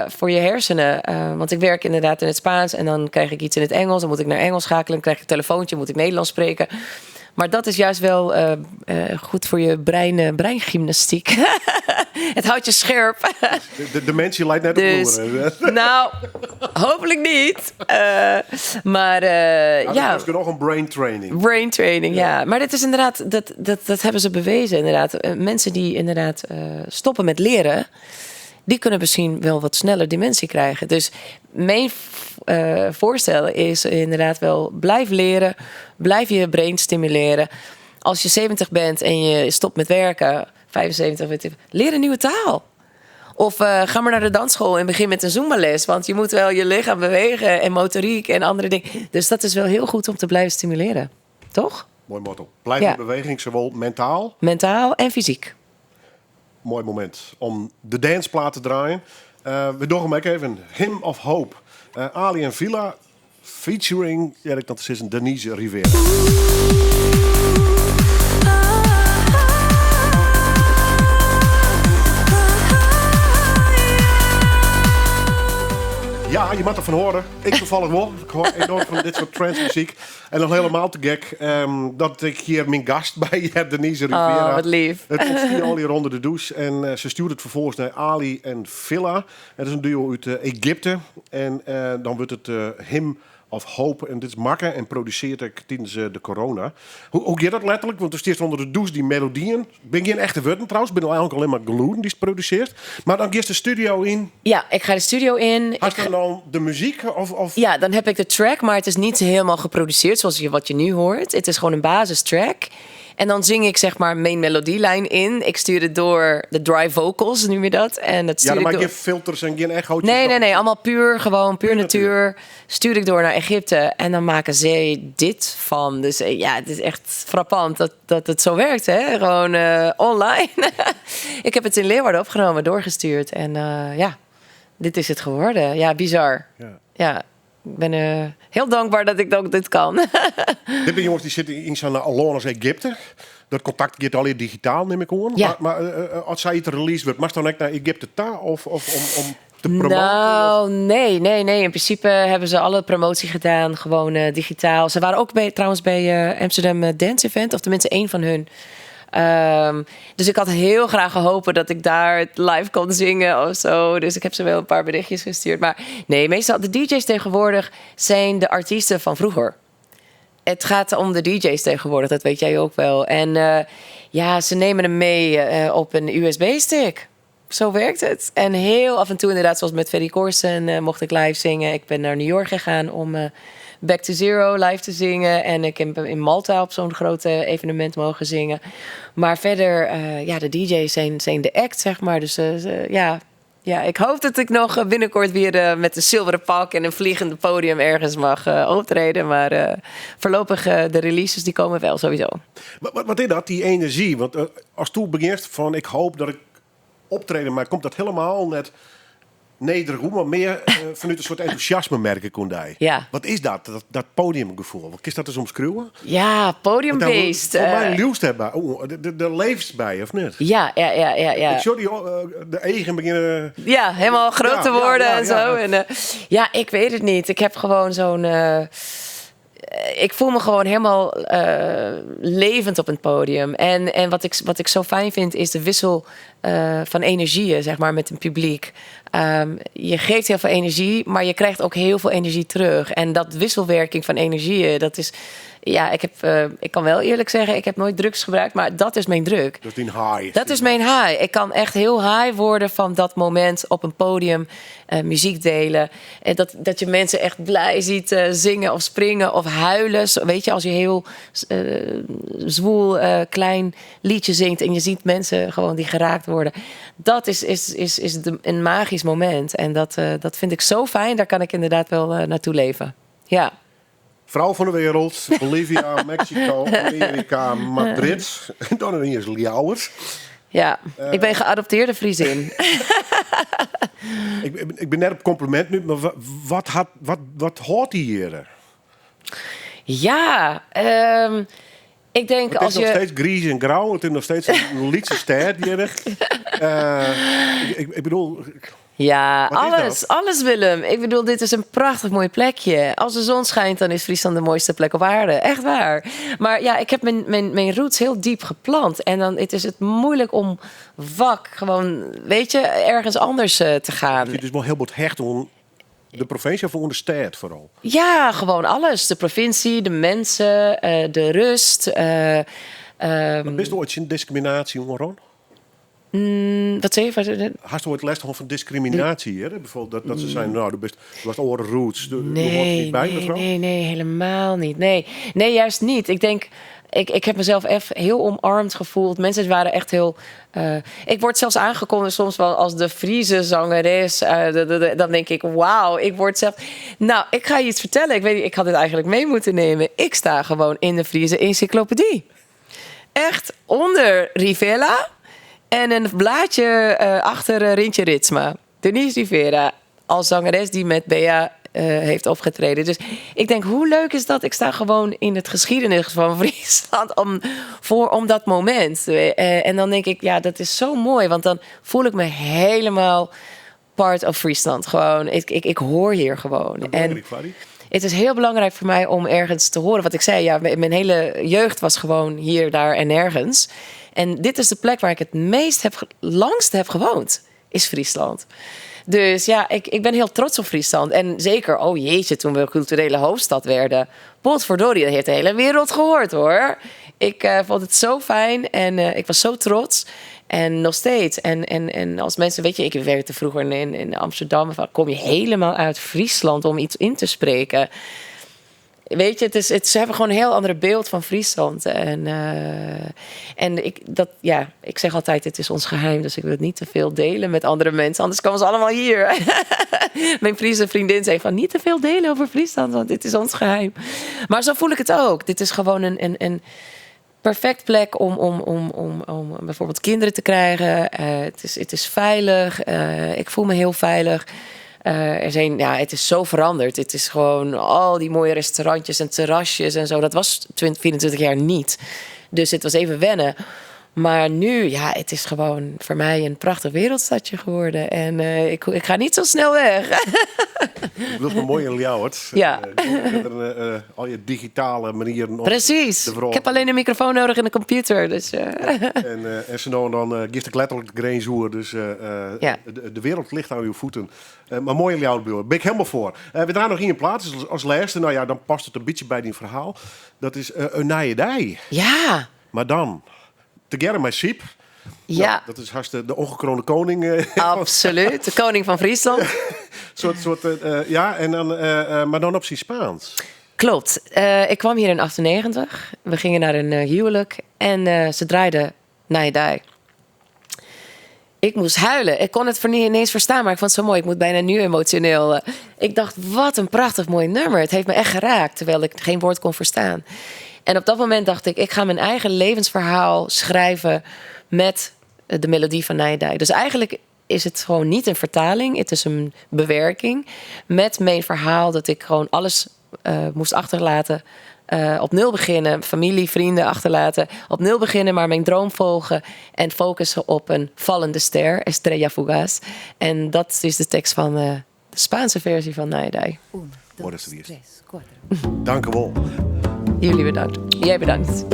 D: voor je hersenen. Want ik werk inderdaad in het Spaans en dan krijg ik iets in het Engels. Dan moet ik naar Engels schakelen. Dan krijg ik een telefoontje, moet ik Nederlands spreken. Maar dat is juist wel goed voor je breingymnastiek. Het houdt je scherp.
E: De dementie lijkt net
D: Dus,
E: op bloeden.
D: nou, hopelijk niet. Maar
E: Ja.
D: ja.
E: Dat is nog een brain training.
D: Brain training, ja. Maar dit is inderdaad, dat hebben ze bewezen inderdaad. Mensen die inderdaad stoppen met leren, die kunnen misschien wel wat sneller dementie krijgen. Dus mijn voorstel is inderdaad wel blijf leren, blijf je brain stimuleren. Als je 70 bent en je stopt met werken, 75, weet je, leer een nieuwe taal. Of ga maar naar de dansschool en begin met een Zumba-les. Want je moet wel je lichaam bewegen en motoriek en andere dingen. Dus dat is wel heel goed om te blijven stimuleren. Toch?
E: Mooi motto. Blijf
D: Ja.
E: in beweging, zowel mentaal.
D: Mentaal en fysiek.
E: Mooi moment om de danceplaat te draaien. We doen hem ook even. Hymn of Hope. Ali en Villa featuring, ja, dat is een Denise Rivera. Ja, je mag ervan horen. Ik toevallig wel. Ik hoor enorm van dit soort transmuziek. En dan helemaal te gek dat ik hier mijn gast bij je heb, Denise Rivera.
D: Oh, wat lief.
E: Het ontviel al hier onder de douche. En ze stuurde het vervolgens naar Ali en Villa. Het is een duo uit Egypte. En dan wordt het Hymn of Hope. En dit is makken en produceert ik tijdens de corona. Hoe gaat dat letterlijk? Want er staat onder de douche die melodieën. Ben je een echte woorden trouwens? Ik ben eigenlijk alleen maar geloeden die het produceert. Maar dan ga je de studio in.
D: Ja, ik ga de studio in.
E: Had je dan de muziek? Of...
D: Ja, dan heb ik de track, maar het is niet helemaal geproduceerd zoals wat je nu hoort. Het is gewoon een basistrack. En dan zing ik zeg maar mijn melodielijn in. Ik stuur het door de dry vocals, noem je dat. En dat
E: Ja,
D: stuur
E: dan
D: ik
E: maak
D: door...
E: je filters en geen echootjes.
D: Nee, allemaal puur natuur. Stuur ik door naar Egypte en dan maken zij dit van. Dus ja, het is echt frappant dat het zo werkt, hè? Gewoon online. Ik heb het in Leeuwarden opgenomen, doorgestuurd. En ja, dit is het geworden. Ja, bizar. Ja, ik ben heel dankbaar dat ik ook dit kan.
E: Dit zijn jongens die zitten in zo'n Alone als Egypte. Dat contact gaat alleen digitaal, neem ik aan.
D: Ja.
E: Maar als zij het release wordt, mag dan ook naar Egypte ta? Of om te promoten?
D: Nou, nee. In principe hebben ze alle promotie gedaan, gewoon digitaal. Ze waren ook trouwens bij Amsterdam Dance Event, of tenminste één van hun. Dus ik had heel graag gehoopt dat ik daar het live kon zingen of zo. Dus ik heb ze wel een paar berichtjes gestuurd. Maar nee, meestal de DJ's tegenwoordig zijn de artiesten van vroeger. Het gaat om de DJ's tegenwoordig, dat weet jij ook wel. En ja, ze nemen hem mee op een USB-stick. Zo werkt het. En heel af en toe inderdaad, zoals met Ferry Corsten, mocht ik live zingen. Ik ben naar New York gegaan om Back to Zero live te zingen. En ik heb in Malta op zo'n groot evenement mogen zingen. Maar verder, ja, de DJ's zijn de act, zeg maar. Dus ja, ik hoop dat ik nog binnenkort weer met een zilveren pak en een vliegende podium ergens mag optreden. Maar voorlopig de releases die komen wel sowieso.
E: Wat is dat, die energie? Want als toen begint van ik hoop dat ik optreden, maar komt dat helemaal net nederig, maar meer vanuit een soort enthousiasme merken kon hij.
D: Ja.
E: Wat is dat podiumgevoel? Wat is dat dus omschreeuwen?
D: Ja, podiumbeest.
E: Voor mij liefst hebben. De leefst bij, of niet?
D: Ja.
E: Ik zie die de eigen beginnen.
D: Ja, helemaal groot te worden en zo.
E: Ja.
D: En, ja, ik weet het niet. Ik heb gewoon zo'n... ik voel me gewoon helemaal levend op het podium. En wat ik zo fijn vind, is de wissel van energieën, zeg maar, met een publiek. Je geeft heel veel energie, maar je krijgt ook heel veel energie terug. En dat wisselwerking van energieën, dat is... Ja, ik kan wel eerlijk zeggen, ik heb nooit drugs gebruikt, maar dat is mijn druk.
E: Dat is die high.
D: Dat is mijn high. Ik kan echt heel high worden van dat moment op een podium, muziek delen. En dat je mensen echt blij ziet zingen of springen of huilen. Weet je, als je heel zwoel klein liedje zingt en je ziet mensen gewoon die geraakt worden. Dat is een magisch moment. En dat vind ik zo fijn. Daar kan ik inderdaad wel naartoe leven. Ja.
E: Vrouw van de wereld, Bolivia, Mexico, Amerika, Madrid. En dan ineens Ljouwert.
D: Ja, ik ben geadopteerde Friesin.
E: Ik ben net op compliment nu, maar wat hoort hier?
D: Ja, ik denk
E: Het
D: als
E: is nog
D: je...
E: steeds grijs en grauw. Het is nog steeds een liedje ster hier. Ik bedoel...
D: Ja,
E: Wat is
D: alles Willem. Ik bedoel, dit is een prachtig mooi plekje. Als de zon schijnt, dan is Friesland de mooiste plek op aarde. Echt waar. Maar ja, ik heb mijn roots heel diep geplant. En dan is het moeilijk om gewoon, weet je, ergens anders te gaan.
E: Het is dus wel heel wat hecht om de provincie of om de stad vooral.
D: Ja, gewoon alles. De provincie, de mensen, de rust.
E: Maar best ooit een discriminatie, Ron?
D: Wat zei je?
E: Hast je ooit les van discriminatie hier? Bijvoorbeeld dat ze zijn, nou, du hast andere roots. Er hoort niet bij, mevrouw?
D: Nee, helemaal niet. Nee, juist niet. Ik denk, ik heb mezelf echt heel omarmd gevoeld. Mensen waren echt heel... ik word zelfs aangekondigd soms wel als de Friese zangeres. Dan denk ik, wauw, ik word zelf... Nou, ik ga je iets vertellen. Ik weet niet, ik had het eigenlijk mee moeten nemen. Ik sta gewoon in de Friese encyclopedie. Echt onder Rivella... En een blaadje achter Rintje Ritsma. Denise Rivera als zangeres die met Bea heeft opgetreden. Dus ik denk, hoe leuk is dat? Ik sta gewoon in het geschiedenis van Friesland om dat moment. En dan denk ik, ja, dat is zo mooi. Want dan voel ik me helemaal part of Friesland. Gewoon, ik hoor hier gewoon. En het is heel belangrijk voor mij om ergens te horen. Wat ik zei, ja, mijn hele jeugd was gewoon hier, daar en nergens. En dit is de plek waar ik het langst heb gewoond, is Friesland. Dus ja, ik ben heel trots op Friesland. En zeker, oh jeetje, toen we culturele hoofdstad werden. Potverdorie, dat heeft de hele wereld gehoord, hoor. Ik vond het zo fijn en ik was zo trots. En nog steeds. En als mensen, weet je, ik werkte vroeger in Amsterdam. Van, kom je helemaal uit Friesland om iets in te spreken? Weet je, ze hebben gewoon een heel ander beeld van Friesland. En ik zeg altijd, het is ons geheim. Dus ik wil het niet te veel delen met andere mensen. Anders komen ze allemaal hier. Mijn Friese vriendin zei van, niet te veel delen over Friesland. Want dit is ons geheim. Maar zo voel ik het ook. Dit is gewoon een perfect plek om bijvoorbeeld kinderen te krijgen. Het is veilig. Ik voel me heel veilig. Het is zo veranderd. Het is gewoon al die mooie restaurantjes en terrasjes en zo. Dat was 24 jaar niet. Dus het was even wennen. Maar nu, ja, het is gewoon voor mij een prachtig wereldstadje geworden. En ik ga niet zo snel weg.
E: Dat is wel mooi in Ljouwert.
D: Ja.
E: Al je digitale manieren.
D: Precies. Ik heb alleen een microfoon nodig en een computer. Dus,
E: En ze dan geeft ik letterlijk de grenshoer. Dus
D: Ja.
E: de wereld ligt aan uw voeten. Maar mooi in Ljouwert, ben ik helemaal voor. We draaien nog in plaats als laatste. Nou ja, dan past het een beetje bij die verhaal. Dat is een naaierij.
D: ja.
E: Maar dan, Together My Sheep.
D: Ja.
E: Dat is hartstikke de ongekroonde koning.
D: Absoluut. De koning van Friesland.
E: Maar dan op zijn Spaans.
D: Klopt. Ik kwam hier in 1998. We gingen naar een huwelijk. En ze draaiden Naaidij. Ik moest huilen. Ik kon het niet eens verstaan, maar ik vond het zo mooi. Ik moet bijna nu emotioneel. Ik dacht, wat een prachtig mooi nummer. Het heeft me echt geraakt, terwijl ik geen woord kon verstaan. En op dat moment dacht ik ga mijn eigen levensverhaal schrijven met de melodie van Naaidij. Dus eigenlijk is het gewoon niet een vertaling. Het is een bewerking met mijn verhaal dat ik gewoon alles moest achterlaten. Op nul beginnen, familie, vrienden achterlaten. Op nul beginnen, maar mijn droom volgen. En focussen op een vallende ster, Estrella Fugaz. En dat is de tekst van de Spaanse versie van Naidai.
E: Hoor ze weer. Dank u wel.
D: Jullie bedankt. Jij bedankt.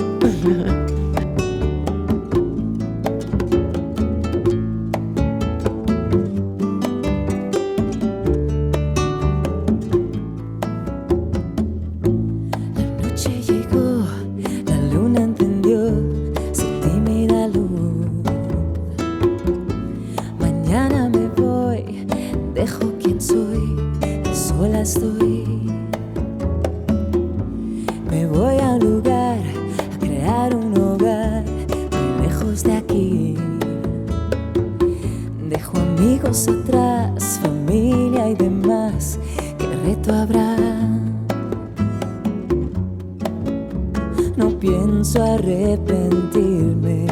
G: Estoy. Me voy a un lugar, a crear un hogar, muy lejos de aquí. Dejo amigos atrás, familia y demás, ¿qué reto habrá? No pienso arrepentirme,